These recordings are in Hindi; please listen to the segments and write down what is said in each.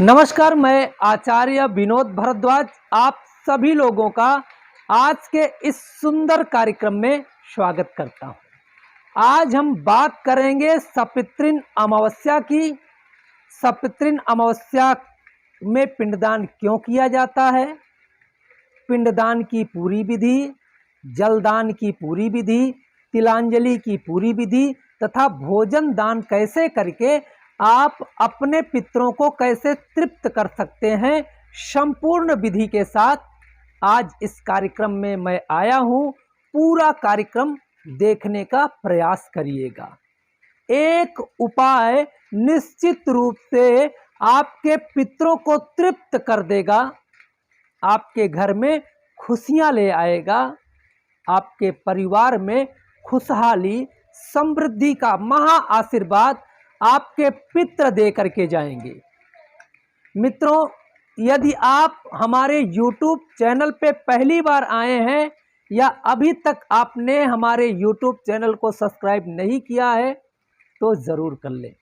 नमस्कार, मैं आचार्य विनोद भारद्वाज आप सभी लोगों का आज के इस सुंदर कार्यक्रम में स्वागत करता हूं। आज हम बात करेंगे सपितृन अमावस्या की। सपितृन अमावस्या में पिंडदान क्यों किया जाता है, पिंडदान की पूरी विधि, जलदान की पूरी विधि, तिलांजलि की पूरी विधि तथा भोजन दान कैसे करके आप अपने पितरों को कैसे तृप्त कर सकते हैं, संपूर्ण विधि के साथ आज इस कार्यक्रम में मैं आया हूं। पूरा कार्यक्रम देखने का प्रयास करिएगा। एक उपाय निश्चित रूप से आपके पितरों को तृप्त कर देगा, आपके घर में खुशियां ले आएगा, आपके परिवार में खुशहाली समृद्धि का महा आशीर्वाद आपके पितर दे करके जाएंगे। मित्रों, यदि आप हमारे YouTube चैनल पे पहली बार आए हैं या अभी तक आपने हमारे YouTube चैनल को सब्सक्राइब नहीं किया है तो ज़रूर कर लें,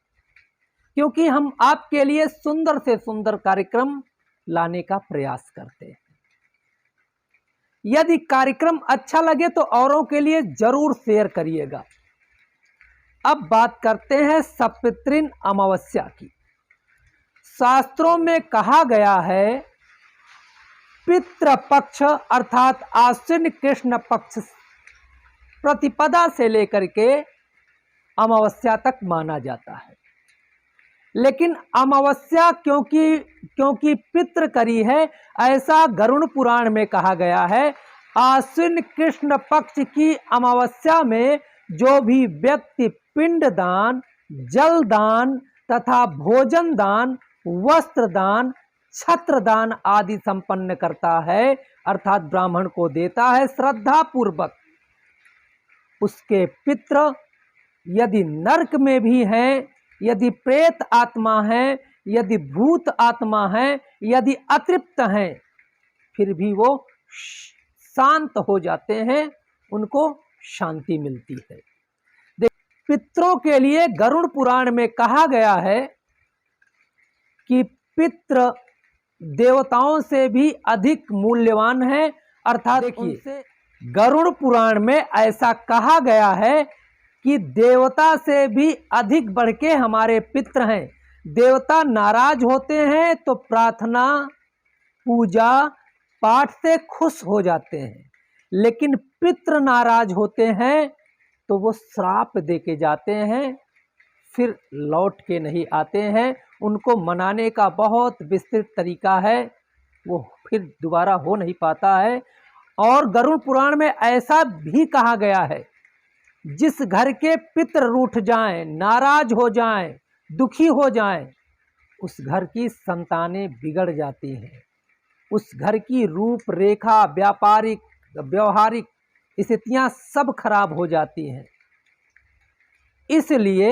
क्योंकि हम आपके लिए सुंदर से सुंदर कार्यक्रम लाने का प्रयास करते हैं। यदि कार्यक्रम अच्छा लगे तो औरों के लिए ज़रूर शेयर करिएगा। अब बात करते हैं सपितृन अमावस्या की। शास्त्रों में कहा गया है, पितृपक्ष अर्थात आश्विन कृष्ण पक्ष प्रतिपदा से लेकर के अमावस्या तक माना जाता है। लेकिन अमावस्या क्योंकि पितृ करी है, ऐसा गरुड़ पुराण में कहा गया है। आश्विन कृष्ण पक्ष की अमावस्या में जो भी व्यक्ति पिंड दान, जल दान तथा भोजन दान, वस्त्र दान, छत्र दान आदि संपन्न करता है, अर्थात ब्राह्मण को देता है श्रद्धा पूर्वक, उसके पितृ यदि नरक में भी हैं, यदि प्रेत आत्मा है, यदि भूत आत्मा है, यदि अतृप्त हैं, फिर भी वो शांत हो जाते हैं, उनको शांति मिलती है। पितरों के लिए गरुड़ पुराण में कहा गया है कि पितृ देवताओं से भी अधिक मूल्यवान है। अर्थात देखिए, गरुड़ पुराण में ऐसा कहा गया है कि देवता से भी अधिक बढ़ के हमारे पितृ हैं। देवता नाराज होते हैं तो प्रार्थना पूजा पाठ से खुश हो जाते हैं, लेकिन पितृ नाराज होते हैं तो वो श्राप दे के जाते हैं, फिर लौट के नहीं आते हैं। उनको मनाने का बहुत विस्तृत तरीका है, वो फिर दोबारा हो नहीं पाता है। और गरुड़ पुराण में ऐसा भी कहा गया है, जिस घर के पितृ रूठ जाएं, नाराज हो जाएं, दुखी हो जाएं, उस घर की संतानें बिगड़ जाती हैं, उस घर की रूपरेखा, व्यापारिक व्यवहारिक स्थितियां सब खराब हो जाती हैं। इसलिए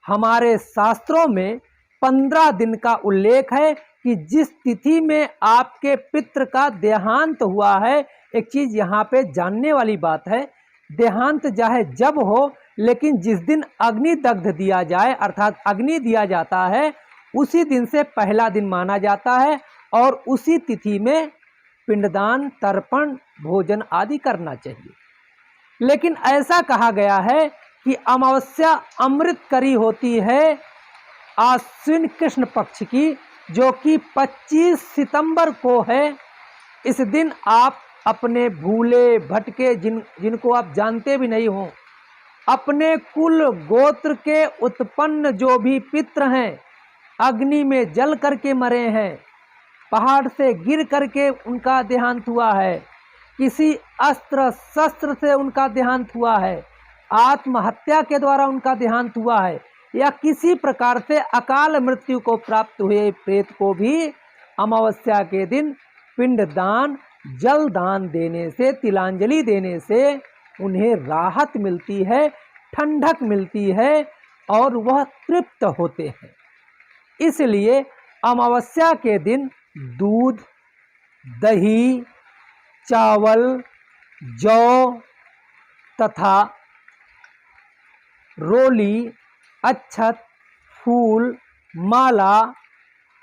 हमारे शास्त्रों में 15 दिन का उल्लेख है कि जिस तिथि में आपके पितृ का देहांत हुआ है। एक चीज यहाँ पे जानने वाली बात है, देहांत चाहे जब हो, लेकिन जिस दिन अग्नि दग्ध दिया जाए अर्थात अग्नि दिया जाता है, उसी दिन से पहला दिन माना जाता है और उसी तिथि में पिंडदान, तर्पण, भोजन आदि करना चाहिए। लेकिन ऐसा कहा गया है कि अमावस्या अमृत करी होती है आश्विन कृष्ण पक्ष की, जो कि 25 सितंबर को है। इस दिन आप अपने भूले भटके जिनको आप जानते भी नहीं हो, अपने कुल गोत्र के उत्पन्न जो भी पितृ हैं, अग्नि में जल करके मरे हैं, पहाड़ से गिर करके उनका देहांत हुआ है, किसी अस्त्र शस्त्र से उनका देहांत हुआ है, आत्महत्या के द्वारा उनका देहांत हुआ है, या किसी प्रकार से अकाल मृत्यु को प्राप्त हुए प्रेत को भी अमावस्या के दिन पिंडदान, जल दान देने से, तिलांजलि देने से उन्हें राहत मिलती है, ठंडक मिलती है और वह तृप्त होते हैं। इसलिए अमावस्या के दिन दूध, दही, चावल, जौ तथा रोली, अक्षत, फूल, माला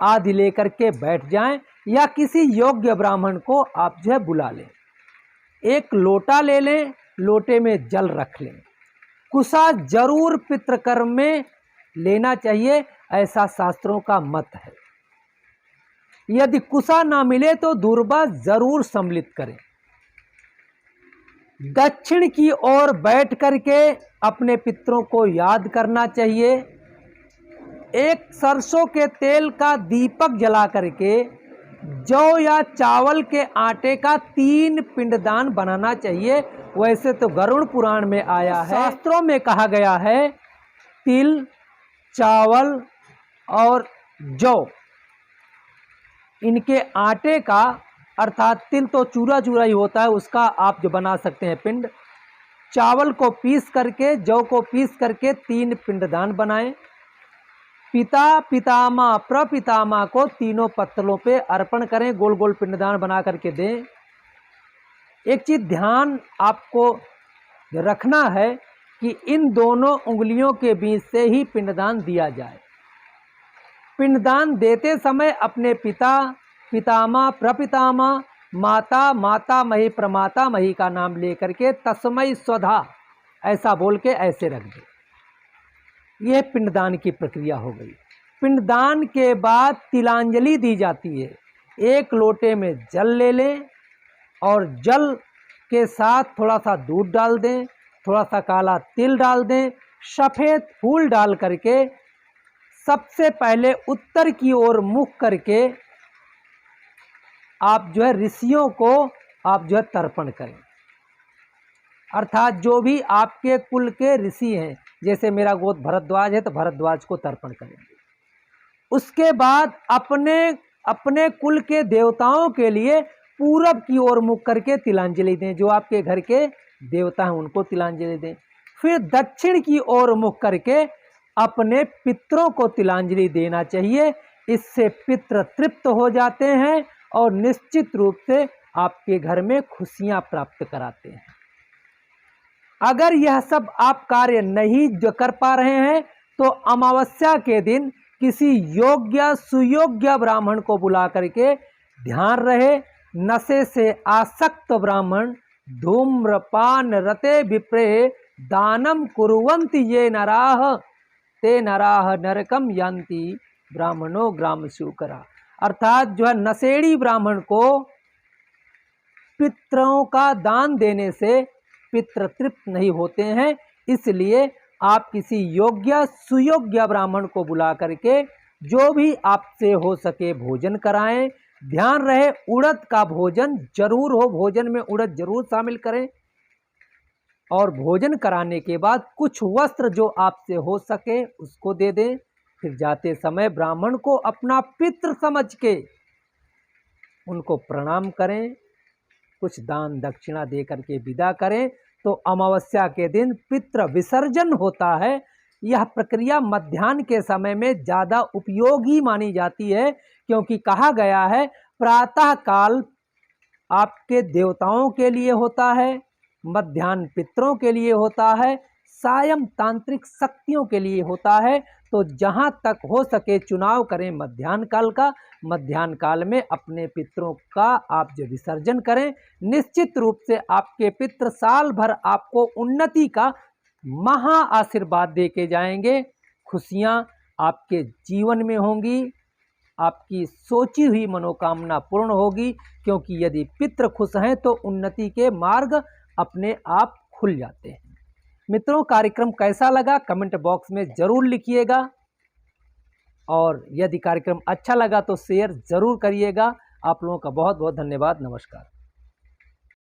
आदि लेकर के बैठ जाएं, या किसी योग्य ब्राह्मण को आप जो है बुला लें। एक लोटा ले लें, लोटे में जल रख लें। कुसा जरूर पितृकर्म में लेना चाहिए, ऐसा शास्त्रों का मत है। यदि कुसा ना मिले तो दूर्वा जरूर सम्मिलित करें। दक्षिण की ओर बैठ करके अपने पितरों को याद करना चाहिए। एक सरसों के तेल का दीपक जला करके जौ या चावल के आटे का 3 पिंडदान बनाना चाहिए। वैसे तो गरुड़ पुराण में आया है, शास्त्रों में कहा गया है तिल, चावल और जौ, इनके आटे का, अर्थात तिल तो चूरा चूरा ही होता है, उसका आप जो बना सकते हैं पिंड। चावल को पीस करके, जौ को पीस करके 3 पिंडदान बनाएं। पिता, पितामह, प्रपितामह को तीनों पत्तलों पे अर्पण करें, गोल गोल पिंडदान बना करके दें। एक चीज ध्यान आपको रखना है कि इन दोनों उंगलियों के बीच से ही पिंडदान दिया जाए। पिंडदान देते समय अपने पिता, पितामह, प्रपितामह, माता, मातामही, प्रमातामही का नाम लेकर के तस्मै स्वधा ऐसा बोल के ऐसे रख दे। यह पिंडदान की प्रक्रिया हो गई। पिंडदान के बाद तिलांजलि दी जाती है। एक लोटे में जल ले लें और जल के साथ थोड़ा सा दूध डाल दें, थोड़ा सा काला तिल डाल दें, सफ़ेद फूल डाल करके सबसे पहले उत्तर की ओर मुख करके आप जो है ऋषियों को आप जो है तर्पण करें। अर्थात जो भी आपके कुल के ऋषि हैं, जैसे मेरा गोत्र भरद्वाज है तो भरद्वाज को तर्पण करेंगे। उसके बाद अपने कुल के देवताओं के लिए पूरब की ओर मुख करके तिलांजलि दें। जो आपके घर के देवता हैं उनको तिलांजलि दें। फिर दक्षिण की ओर मुख करके अपने पितरों को तिलांजलि देना चाहिए। इससे पितृ तृप्त हो जाते हैं और निश्चित रूप से आपके घर में खुशियां प्राप्त कराते हैं। अगर यह सब आप कार्य नहीं कर पा रहे हैं तो अमावस्या के दिन किसी योग्य सुयोग्य ब्राह्मण को बुला करके, ध्यान रहे नशे से आसक्त ब्राह्मण धूम्रपान रते विप्रे दानम कुर्वन्ति ये नराह ते नराह नरकम यान्ति ब्राह्मणो ग्राम शुकरा। अर्थात जो है नशेड़ी ब्राह्मण को पितरों का दान देने से पितृ तृप्त नहीं होते हैं। इसलिए आप किसी योग्य सुयोग्य ब्राह्मण को बुला करके जो भी आपसे हो सके भोजन कराएं। ध्यान रहे उड़द का भोजन जरूर हो, भोजन में उड़द जरूर शामिल करें। और भोजन कराने के बाद कुछ वस्त्र जो आपसे हो सके उसको दे दें। फिर जाते समय ब्राह्मण को अपना पितृ समझ के उनको प्रणाम करें, कुछ दान दक्षिणा दे करके विदा करें। तो अमावस्या के दिन पितृ विसर्जन होता है। यह प्रक्रिया मध्याह्न के समय में ज़्यादा उपयोगी मानी जाती है, क्योंकि कहा गया है प्रातः काल आपके देवताओं के लिए होता है, मध्याह्न पितरों के लिए होता है, सायं तांत्रिक शक्तियों के लिए होता है। तो जहाँ तक हो सके चुनाव करें मध्याह्न काल का। मध्याह्न काल में अपने पितरों का आप जो विसर्जन करें, निश्चित रूप से आपके पितृ साल भर आपको उन्नति का महा आशीर्वाद दे के जाएंगे। खुशियाँ आपके जीवन में होंगी, आपकी सोची हुई मनोकामना पूर्ण होगी। क्योंकि यदि पितृ खुश हैं तो उन्नति के मार्ग अपने आप खुल जाते हैं। मित्रों, कार्यक्रम कैसा लगा कमेंट बॉक्स में ज़रूर लिखिएगा, और यदि कार्यक्रम अच्छा लगा तो शेयर ज़रूर करिएगा। आप लोगों का बहुत बहुत धन्यवाद। नमस्कार।